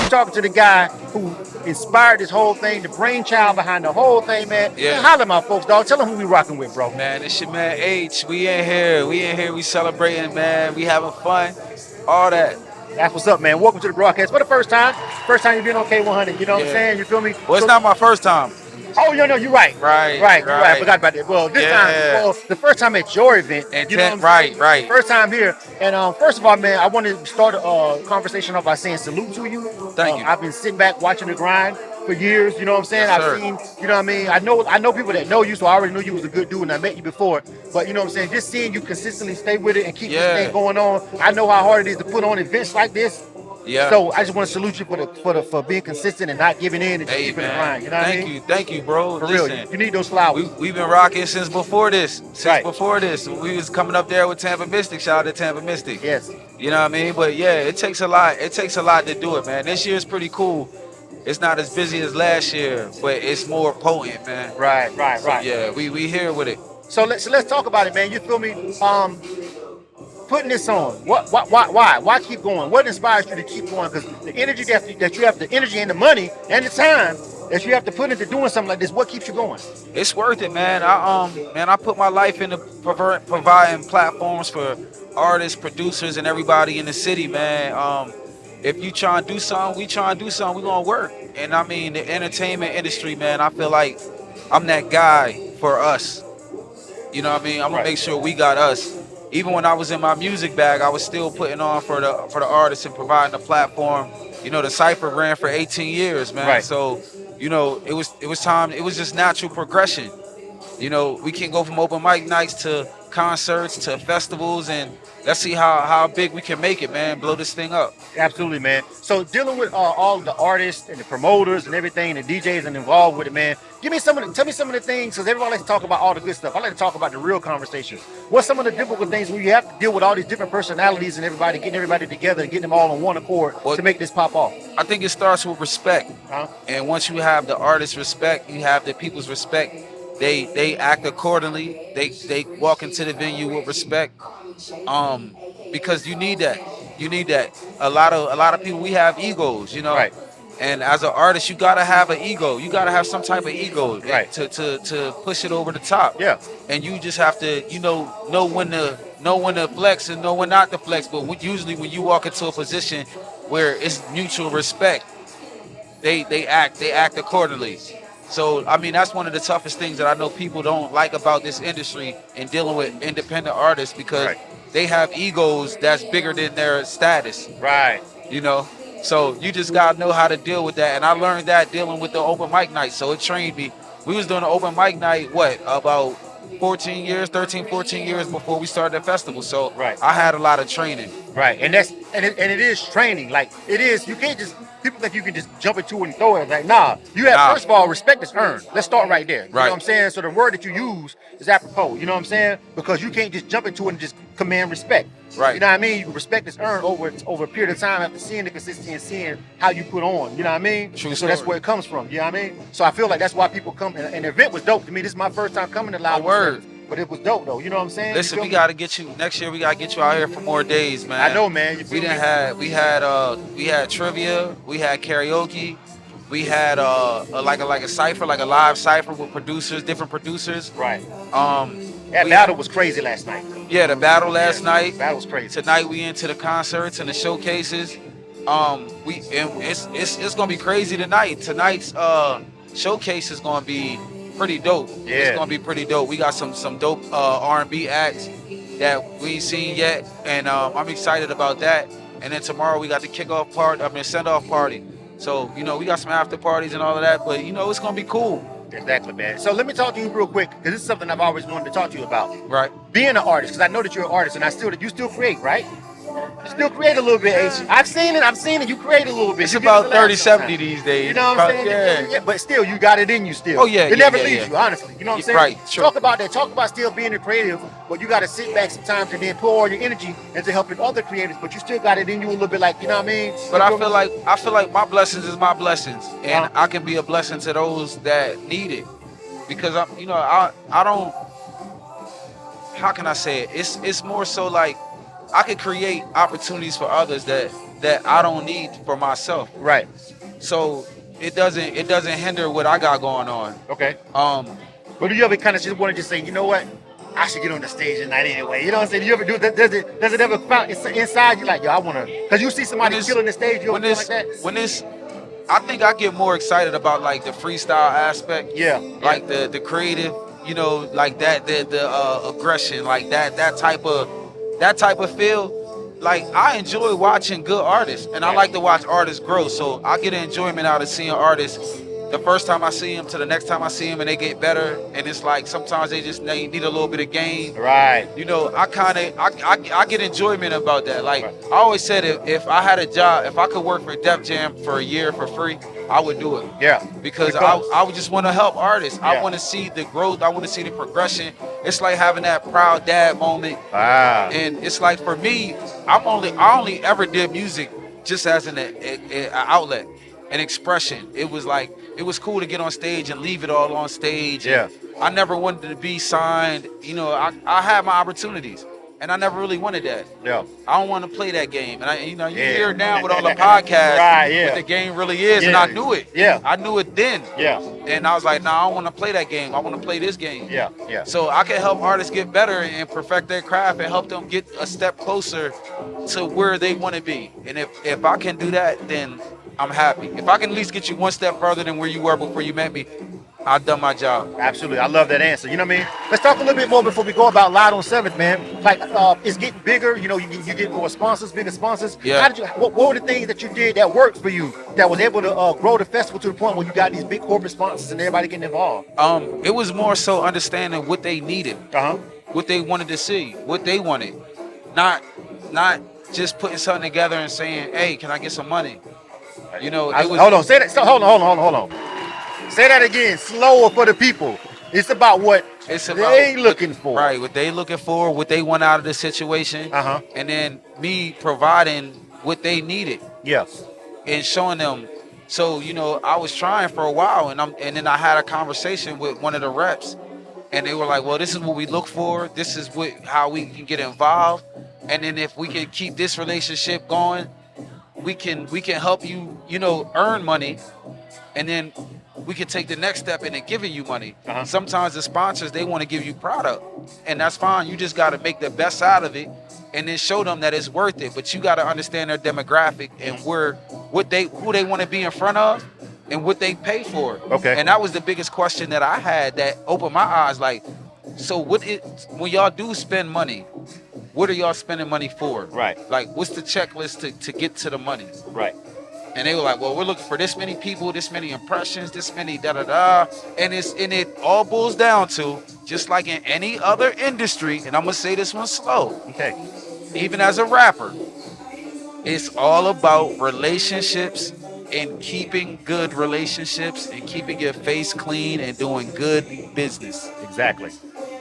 You're talking to the guy who inspired this whole thing, the brainchild behind the whole thing, man. Yeah. Man, holler, my folks, dog. Tell them who we rocking with, bro. Man, it's your man H. We in here. We celebrating, man. We having fun. All that. That's what's up, man. Welcome to the broadcast for the first time. First time you've been on K-100. You know what I'm Yeah. saying? You feel me? Well, it's So- not my first time. Oh, no, you're right. Right, You're right. I right. forgot about that. Well, this Yeah. time, well, the first time at your event. And you know ten- what I'm saying? right. First time here. And first of all, man, I want to start a conversation off by saying salute to you. Thank you. I've been sitting back watching the grind for years. You know what I'm saying? Yes, I've sir. seen, you know what I mean? I know people that know you, so I already knew you was a good dude, and I met you before. But you know what I'm saying? Just seeing you consistently stay with it and keep this Yeah. thing going on. I know how hard it is to put on events like this. Yeah. So I just want to salute you for being consistent and not giving in and just Hey, keeping it man. grind. You know what I mean? Thank you, bro. For Listen, real, you need those flowers. we've been rocking since before this. Right. Before this, we was coming up there with Tampa Mystic. Shout out to Tampa Mystic. Yes. You know what I mean? But yeah, it takes a lot. It takes a lot to do it, man. This year's pretty cool. It's not as busy as last year, but it's more potent, man. Right. Yeah, we here with it. So let's talk about it, man. You feel me? Putting this on. Why keep going? What inspires you to keep going? Because the energy that you have, the energy and the money and the time that you have to put into doing something like this, what keeps you going? It's worth it, man. I put my life into providing platforms for artists, producers, and everybody in the city, man. If you try and do something, we try and do something. We gonna work. And I mean, the entertainment industry, man. I feel like I'm that guy for us. You know what I mean? I'm gonna make sure we got us. Even when I was in my music bag, I was still putting on for the artists and providing a platform. You know, the Cypher ran for 18 years, man. Right. So, you know, it was time. It was just natural progression. You know, we can go from open mic nights to concerts to festivals, and let's see how big we can make it, man. Blow this thing up. Absolutely, man. So dealing with all the artists and the promoters and everything, the DJs and involved with it, man. Tell me some of the things, because everyone likes to talk about all the good stuff. I like to talk about the real conversations. What's some of the difficult things where you have to deal with all these different personalities and getting everybody together and getting them all on one accord to make this pop off? I think it starts with respect. Huh? And once you have the artist's respect, you have the people's respect. They act accordingly. They walk into the venue with respect. Because you need that. You need that. A lot of people, we have egos, you know. Right. And as an artist, you gotta have an ego. You gotta have some type of ego, Right. to push it over the top. Yeah. And you just have to, know when to flex and know when not to flex. But usually when you walk into a position where it's mutual respect, they act accordingly. So I mean, that's one of the toughest things that I know people don't like about this industry and dealing with independent artists, because they have egos that's bigger than their status. Right. You know. So you just gotta know how to deal with that. And I learned that dealing with the open mic night. So it trained me. We was doing the open mic night, about 14 years before we started the festival. So I had a lot of training. Right. And it is training. Like it is, you can't just, people think you can just jump into it and throw it. Like, nah. You have, first of all, respect is earned. Let's start right there. You know what I'm saying? So the word that you use is apropos. You know what I'm saying? Because you can't just jump into it and just command respect. Right. You know what I mean? Respect is earned over a period of time after seeing the consistency and seeing how you put on. You know what I mean? True So that's story. where it comes from. You know what I mean? So I feel like that's why people come. And the event was dope to me. This is my first time coming to Loud. Word. But it was dope though. You know what I'm saying? Listen, we gotta get you next year. We gotta get you out here for more days, man. I know, man. You feel We me? had trivia. We had karaoke. We had like a cipher, like a live cipher with producers, different producers. Right. That battle was crazy last night. Yeah, the battle last night. That was crazy. Tonight we into the concerts and the showcases. It's gonna be crazy tonight. Tonight's showcase is gonna be pretty dope. Yeah. It's gonna be pretty dope. We got some dope R&B acts that we ain't seen yet, and I'm excited about that. And then tomorrow we got the kickoff party, send-off party. So we got some after parties and all of that, but it's gonna be cool. Exactly, man. So let me talk to you real quick, because this is something I've always wanted to talk to you about. Right. Being an artist, because I know that you're an artist, and you still create, right? You still create a little bit, Ayche. I've seen it. You create a little bit. It's You about get to laugh 30-70 sometimes. these days. You know what I'm saying? Yeah. But still, you got it in you still. Oh, yeah, It yeah, never yeah, leaves yeah. you, honestly. You know what I'm saying? Right, sure. Talk about that. Talk about still being a creative, but you got to sit back sometimes and then pour all your energy into helping other creators, but you still got it in you a little bit, like, you know what I mean? But I feel like my blessings is my blessings, and Uh-huh. I can be a blessing to those that need it, because I don't. How can I say it? It's more so like I could create opportunities for others that I don't need for myself. Right. So it doesn't hinder what I got going on. Okay. Um, But do you ever kind of just want to just say, you know what? I should get on the stage tonight anyway. You know what I'm saying? Do you ever do that? Does it ever found inside you like, yo, I want to? Because you see somebody When it's- killing the stage, you ever when feel it's like that? when it's I think I get more excited about like the freestyle aspect. Yeah. Like the creative, like the aggression, like that type of feel. Like I enjoy watching good artists, and I like to watch artists grow. So I get enjoyment out of seeing artists. The first time I see them to the next time I see them, and they get better. And it's like sometimes they need a little bit of game. Right. I get enjoyment about that. Like I always said, if I had a job, if I could work for Def Jam for a year for free, I would do it. Yeah. Because I would just want to help artists. Yeah. I want to see the growth. I want to see the progression. It's like having that proud dad moment. Ah. And it's like for me, I only ever did music just as an outlet, an expression. It was cool to get on stage and leave it all on stage. Yeah. I never wanted to be signed. I had my opportunities, and I never really wanted that. Yeah. I don't want to play that game. And you Yeah. hear it now with all the podcasts, Right, yeah. what the game really is, and Yeah. I knew it. Yeah. I knew it then. Yeah. And I was like, nah, I don't want to play that game. I want to play this game. Yeah. Yeah. So I can help artists get better and perfect their craft and help them get a step closer to where they want to be. And if I can do that, then I'm happy. If I can at least get you one step further than where you were before you met me, I've done my job. Absolutely. I love that answer. You know what I mean? Let's talk a little bit more before we go about Live on 7th, man. Like, it's getting bigger. You get more sponsors, bigger sponsors. Yeah. What were the things that you did that worked for you that was able to grow the festival to the point where you got these big corporate sponsors and everybody getting involved? It was more so understanding what they needed, Uh-huh. what they wanted to see, what they wanted. Not just putting something together and saying, hey, can I get some money? It was Hold on. Say that. Hold on. Say that again. Slower for the people. It's about what they looking for. Right, what they looking for, what they want out of the situation. Uh-huh. And then me providing what they needed Yes. and showing them. So, I was trying for a while, and then I had a conversation with one of the reps, and they were like, well, this is what we look for. This is how we can get involved. And then if we can keep this relationship going, we can help you, earn money, and then we can take the next step in giving you money. Uh-huh. Sometimes the sponsors, they want to give you product, and that's fine. You just got to make the best out of it, and then show them that it's worth it. But you got to understand their demographic and who they want to be in front of, and what they pay for. Okay. And that was the biggest question that I had that opened my eyes. Like, so when y'all do spend money, what are y'all spending money for? Right. Like, what's the checklist to get to the money? Right. And they were like, well, we're looking for this many people, this many impressions, this many da-da-da. And it all boils down to, just like in any other industry, and I'm going to say this one slow, Okay. even as a rapper, it's all about relationships and keeping good relationships and keeping your face clean and doing good business. Exactly.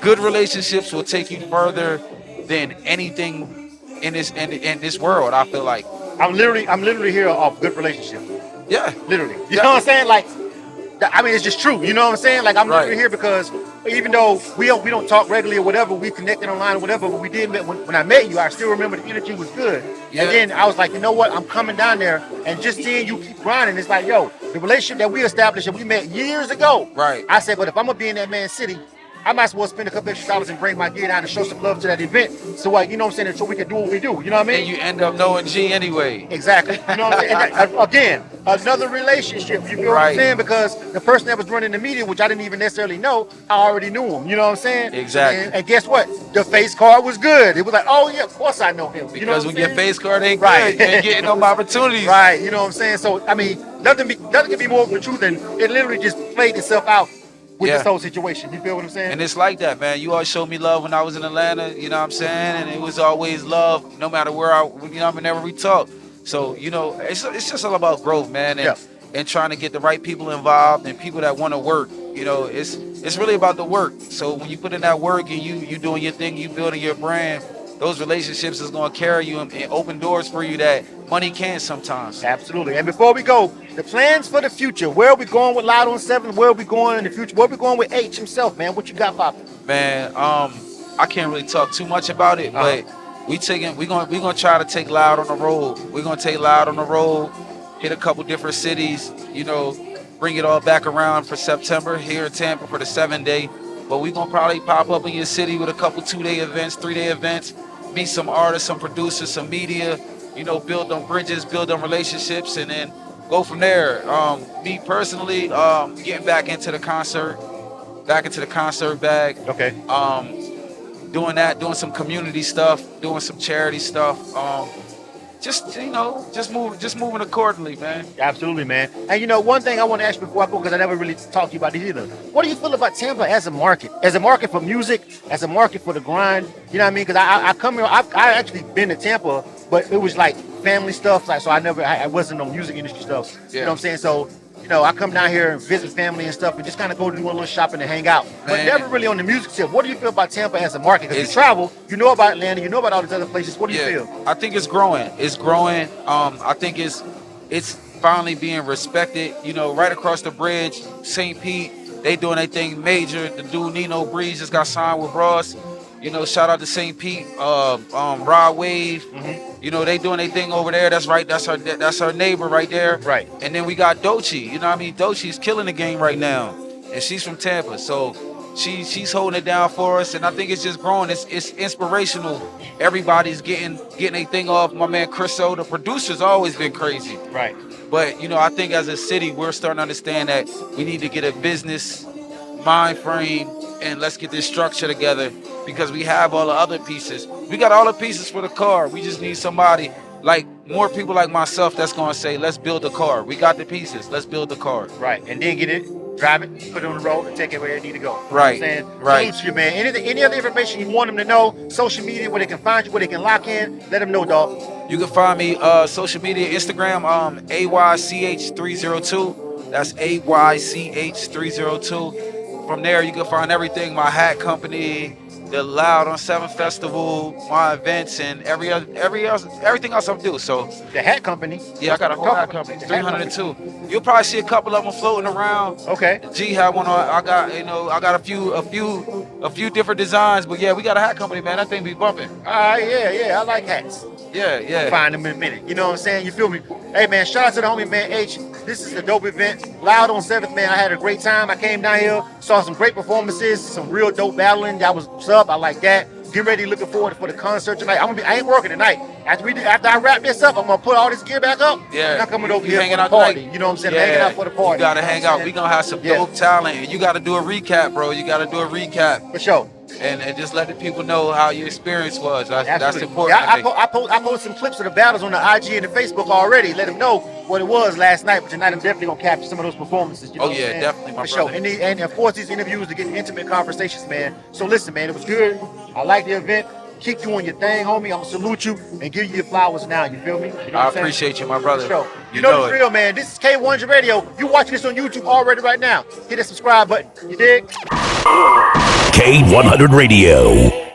Good relationships will take you further than anything in this world, I feel like. I'm literally here off good relationship. Yeah. Literally. You know what I'm saying? Like, I mean, it's just true. You know what I'm saying? Like, I'm literally Right. here because even though we don't talk regularly or whatever, we connected online or whatever, but we did when I met you, I still remember the energy was good. Yeah. And then I was like, you know what? I'm coming down there, and just seeing you keep grinding, it's like, yo, the relationship that we established and we met years ago. Right. I said, but if I'm gonna be in that man's city, I might as well spend a couple extra dollars and bring my gear down and show some love to that event. So, like, you know what I'm saying? So we can do what we do. You know what I mean? And you end up knowing G anyway. Exactly. You know what I'm saying? And again, another relationship. You feel what I'm Right. saying? Because the person that was running the media, which I didn't even necessarily know, I already knew him. You know what I'm saying? Exactly. And guess what? The face card was good. It was like, oh yeah, of course I know him. You know Because what when I'm your saying? face card ain't Right. good, you ain't getting no opportunities. Right. You know what I'm saying? So I mean, nothing can be more of the truth than it literally just played itself out with Yeah. this whole situation. You feel what I'm saying? And it's like that, man. You always showed me love when I was in Atlanta, you know what I'm saying? And it was always love, no matter where whenever we talk. So, it's just all about growth, man. And, Yeah. and trying to get the right people involved and people that want to work. It's really about the work. So when you put in that work and you doing your thing, you building your brand, those relationships is going to carry you and open doors for you that money can't sometimes. Absolutely. And before we go, the plans for the future. Where are we going with Loud on 7? Where are we going in the future? Where are we going with H himself, man? What you got popping? Man, I can't really talk too much about it, but we gonna try to take Loud on the road. We're gonna take Loud on the road, hit a couple different cities, you know, bring it all back around for September here in Tampa for the 7-day. But we gonna probably pop up in your city with a couple 2-day events, 3-day events, meet some artists, some producers, some media, you know, build them bridges, build them relationships, and then go from there. Me personally, getting back into the concert bag. Okay. Doing some community stuff, doing some charity stuff. Just moving accordingly, man. Absolutely, man. And you know, one thing I want to ask before I go, because I never really talked to you about this either. What do you feel about Tampa as a market? As a market for music, as a market for the grind? You know what I mean? Because I come here, I actually been to Tampa, but it was like family stuff. Like, so I wasn't on music industry stuff. Yeah. You know what I'm saying? So, you know, I come down here and visit family and stuff and just kind of go to do a little shopping and hang out. But never really on the music tip. What do you feel about Tampa as a market? Because you travel, you know about Atlanta, you know about all these other places. What do you feel? I think it's growing. It's growing. I think it's finally being respected. You know, right across the bridge, St. Pete, they doing their thing major. The dude Nino Breeze just got signed with Ross. You know, shout out to St. Pete, Rod Wave. Mm-hmm. You know, they doing their thing over there. That's right. That's her neighbor right there. Right. And then we got Doechii. You know what I mean? Doechii's killing the game right now. And she's from Tampa. So she's holding it down for us. And I think it's just growing. It's inspirational. Everybody's getting their thing off. My man Chris O, the producer's always been crazy. Right. But, you know, I think as a city, we're starting to understand that we need to get a business mind frame and let's get this structure together, because we have all the other pieces. We got all the pieces for the car. We just need somebody, like more people like myself, that's going to say, let's build a car. We got the pieces. Let's build the car. Right. And then get it, drive it, put it on the road, and take it where it need to go. Right. You know what I'm saying? Right. Salute you, man. Any other information you want them to know, social media, where they can find you, where they can lock in, let them know, dog. You can find me social media, Instagram, AYCH302. That's AYCH302. From there, you can find everything, my hat company, the Loud on 7 Festival, my events, and everything else I do. So The hat company. yeah, I got a whole hat company, 302. You'll probably see a couple of them floating around. Okay. G had one on. I got a few different designs, but yeah, we got a hat company, man. That thing be bumping. Yeah, I like hats. Yeah. Find them in a minute. You know what I'm saying? You feel me? Hey, man, shout out to the homie, man, Ayche. This is a dope event. Loud on 7th, man. I had a great time. I came down here, saw some great performances, some real dope battling. Y'all was up. I like that. Get ready, looking forward for the concert tonight. I ain't working tonight. After I wrap this up, I'm gonna put all this gear back up. Yeah. And I'm coming over here for hanging the out party. tonight. You know what I'm saying? Yeah. Hanging out for the party. You gotta know hang what I'm out. saying? We gonna have some dope talent, and you gotta do a recap, bro. You gotta do a recap. For sure. And just let the people know how your experience was. That's Absolutely. important. Yeah, I posted some clips of the battles on the IG and the Facebook already. Let them know what it was last night. But tonight I'm definitely gonna capture some of those performances. You know what I'm saying? Definitely, my for sure. brother. And of course these interviews to get intimate conversations, man. So listen, man, it was good. I like the event. Keep doing your thing, homie. I'm gonna salute you and give you your flowers now. You feel me? You know what I I'm saying? appreciate you, my brother. For sure. You know know the it. drill, man. This is K-100 Radio. You watching this on YouTube already right now. Hit that subscribe button. You dig? K-100 Radio.